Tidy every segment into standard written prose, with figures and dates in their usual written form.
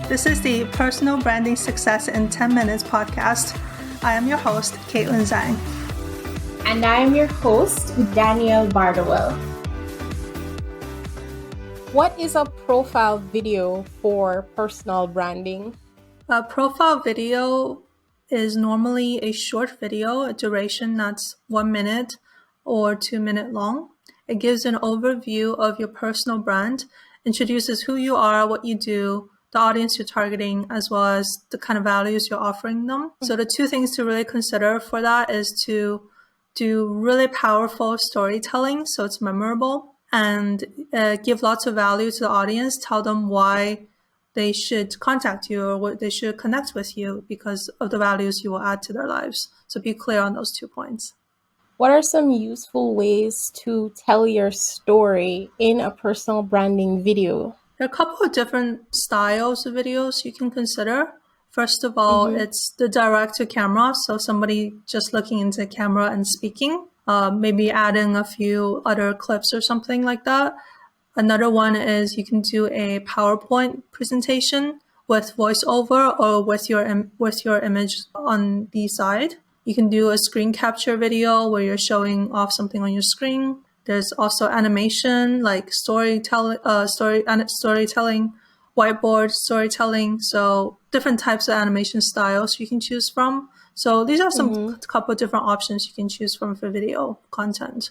This is the Personal Branding Success in 10 Minutes podcast. I am your host, Kaitlin Zhang. And I am your host, Dannielle Bardowell. What is a profile video for personal branding? A profile video is normally a short video, a duration that's 1 minute or 2 minutes long. It gives an overview of your personal brand, introduces who you are, what you do, the audience you're targeting, as well as the kind of values you're offering them. So the two things to really consider for that is to do really powerful storytelling so it's memorable, and give lots of value to the audience, tell them why they should contact you or what they should connect with you because of the values you will add to their lives. So be clear on those 2 points. What are some useful ways to tell your story in a personal branding video? There are a couple of different styles of videos you can consider. First of all, it's the direct to camera. So somebody just looking into the camera and speaking, maybe adding a few other clips or something like that. Another one is you can do a PowerPoint presentation with voiceover or with your image on the side. You can do a screen capture video where you're showing off something on your screen. There's also animation like storytelling, whiteboard storytelling. So different types of animation styles you can choose from. So these are some couple of different options you can choose from for video content.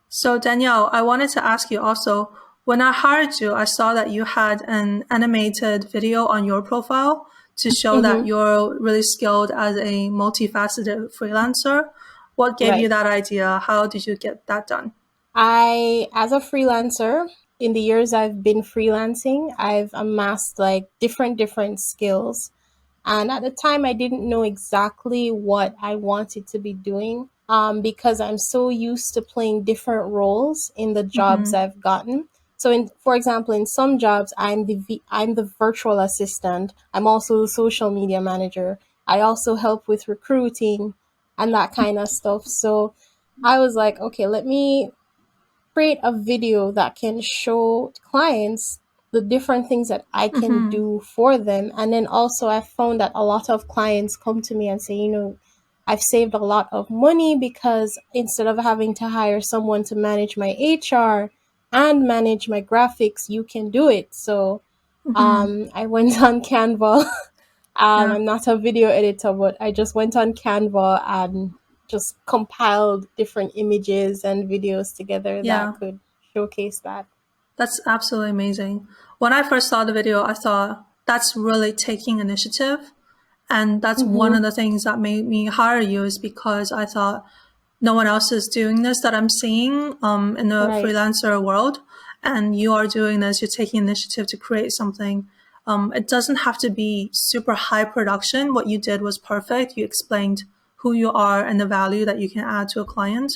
So Dannielle, I wanted to ask you also, when I hired you, I saw that you had an animated video on your profile to show that you're really skilled as a multifaceted freelancer. What gave you that idea? How did you get that done? As a freelancer, in the years I've been freelancing, I've amassed like different skills. And at the time, I didn't know exactly what I wanted to be doing because I'm so used to playing different roles in the jobs I've gotten. So, for example, in some jobs, I'm the virtual assistant. I'm also the social media manager. I also help with recruiting and that kind of stuff. So I was like, okay, let me create a video that can show clients the different things that I can do for them. And then also I found that a lot of clients come to me and say, I've saved a lot of money because instead of having to hire someone to manage my HR and manage my graphics, you can do it. So I went on Canva. I'm not a video editor, but I just went on Canva and just compiled different images and videos together that could showcase that. That's absolutely amazing. When I first saw the video, I thought that's really taking initiative. And that's one of the things that made me hire you, is because I thought no one else is doing this that I'm seeing in the freelancer world. And you are doing this, you're taking initiative to create something. It doesn't have to be super high production. What you did was perfect. You explained who you are and the value that you can add to a client.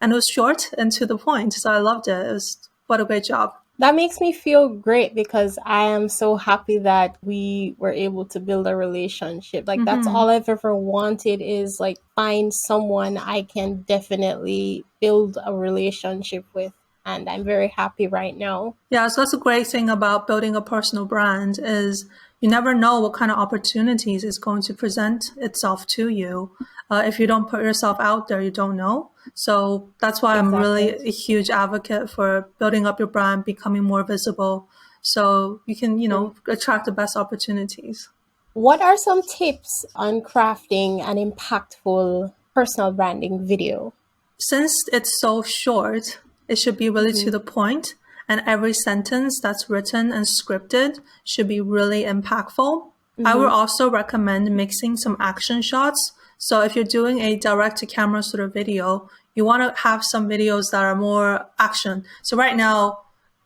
And it was short and to the point. So I loved it. What a great job. That makes me feel great because I am so happy that we were able to build a relationship. Like that's all I've ever wanted, is like find someone I can definitely build a relationship with. And I'm very happy right now. Yeah, so that's a great thing about building a personal brand, is you never know what kind of opportunities is going to present itself to you. If you don't put yourself out there, you don't know. So that's why I'm really a huge advocate for building up your brand, becoming more visible, so you can, attract the best opportunities. What are some tips on crafting an impactful personal branding video? Since it's so short, it should be really to the point, and every sentence that's written and scripted should be really impactful. I would also recommend mixing some action shots. So if you're doing a direct-to-camera sort of video, you want to have some videos that are more action. So right now,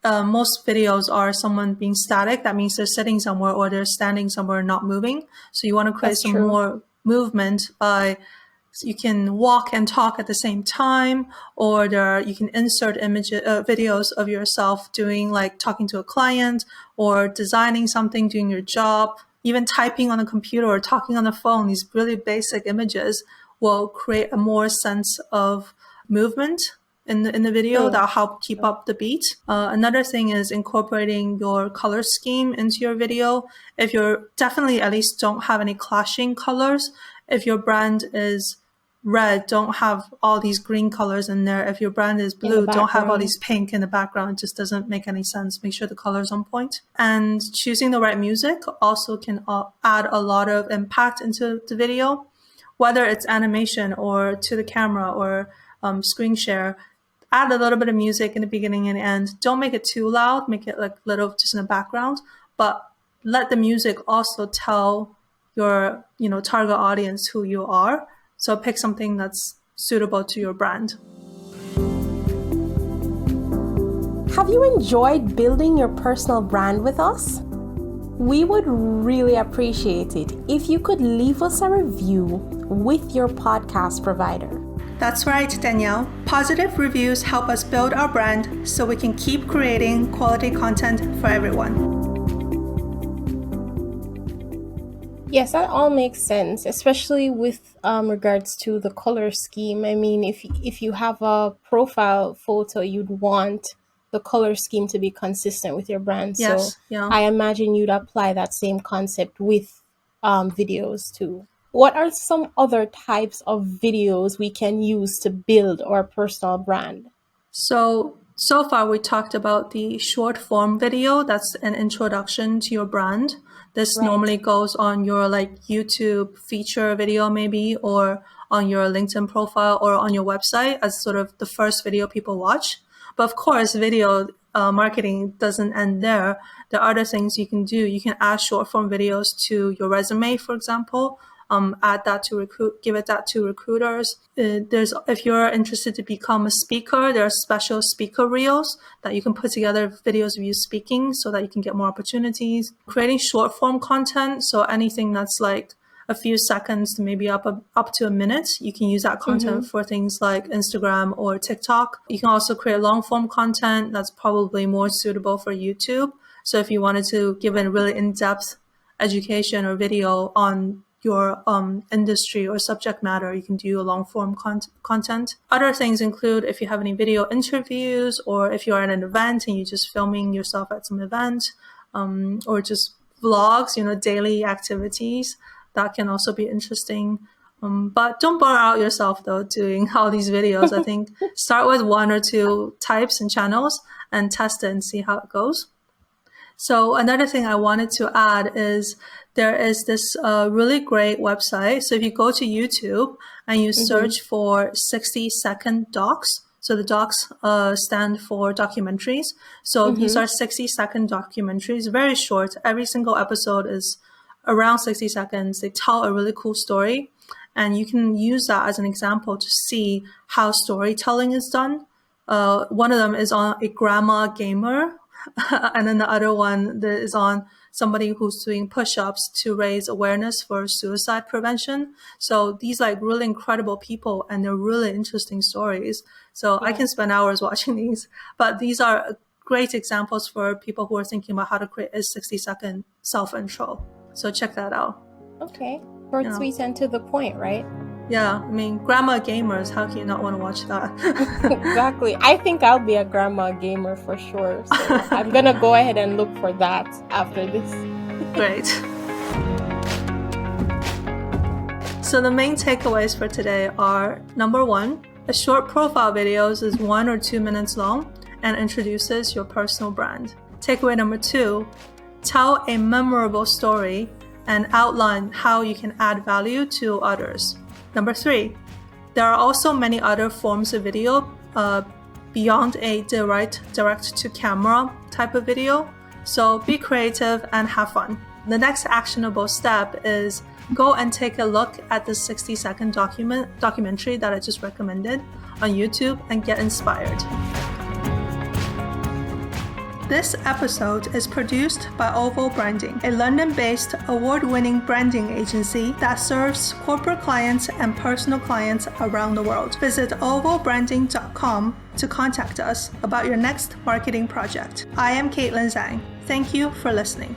most videos are someone being static. That means they're sitting somewhere or they're standing somewhere and not moving. So you want to create some more movement by, you can walk and talk at the same time, or you can insert videos of yourself doing, like talking to a client or designing something, doing your job, even typing on a computer or talking on the phone. These really basic images will create a more sense of movement in the video that'll help keep up the beat. Another thing is incorporating your color scheme into your video. If you're definitely at least don't have any clashing colors. If your brand is red, don't have all these green colors in there. If your brand is blue, don't have all these pink in the background. It just doesn't make any sense. Make sure the color's on point. And choosing the right music also can add a lot of impact into the video, whether it's animation or to the camera or screen share. Add a little bit of music in the beginning and end. Don't make it too loud. Make it like little just in the background, but let the music also tell your, target audience who you are. So pick something that's suitable to your brand. Have you enjoyed building your personal brand with us? We would really appreciate it if you could leave us a review with your podcast provider. That's right, Dannielle. Positive reviews help us build our brand so we can keep creating quality content for everyone. Yes, that all makes sense, especially with regards to the color scheme. I mean, if you have a profile photo, you'd want the color scheme to be consistent with your brand. Yes, so yeah. I imagine you'd apply that same concept with videos too. What are some other types of videos we can use to build our personal brand? So far we talked about the short form video. That's an introduction to your brand. This normally goes on your YouTube feature video maybe, or on your LinkedIn profile or on your website as sort of the first video people watch. But of course, video marketing doesn't end there. There are other things you can do. You can add short form videos to your resume, for example. Add that to give it that to recruiters. If you're interested to become a speaker, there are special speaker reels that you can put together videos of you speaking so that you can get more opportunities. Creating short form content, so anything that's like a few seconds to maybe up to a minute, you can use that content for things like Instagram or TikTok. You can also create long form content that's probably more suitable for YouTube. So if you wanted to give a really in-depth education or video on your industry or subject matter, you can do a long form content. Other things include if you have any video interviews, or if you're at an event and you're just filming yourself at some event, or just vlogs, daily activities, that can also be interesting. But don't burn out yourself though doing all these videos. I think start with 1 or 2 types and channels and test it and see how it goes. So another thing I wanted to add is there is this really great website. So if you go to YouTube and you search for 60-second docs, so the docs stand for documentaries. So these are 60-second documentaries, very short. Every single episode is around 60 seconds. They tell a really cool story, and you can use that as an example to see how storytelling is done. One of them is on a grandma gamer, and then the other one that is on somebody who's doing push-ups to raise awareness for suicide prevention. So these really incredible people, and they're really interesting stories. So I can spend hours watching these, but these are great examples for people who are thinking about how to create a 60-second self-intro. So check that out. Okay. Short, sweet, and to the point, right? Yeah, I mean, grandma gamers, how can you not want to watch that? Exactly. I think I'll be a grandma gamer for sure. So I'm going to go ahead and look for that after this. Great. So the main takeaways for today are, number 1, a short profile video is 1 or 2 minutes long and introduces your personal brand. Takeaway number 2, tell a memorable story and outline how you can add value to others. Number 3, there are also many other forms of video beyond a direct to camera type of video. So be creative and have fun. The next actionable step is go and take a look at the 60-second documentary that I just recommended on YouTube and get inspired. This episode is produced by Oval Branding, a London-based award-winning branding agency that serves corporate clients and personal clients around the world. Visit ovalbranding.com to contact us about your next marketing project. I am Kaitlin Zhang. Thank you for listening.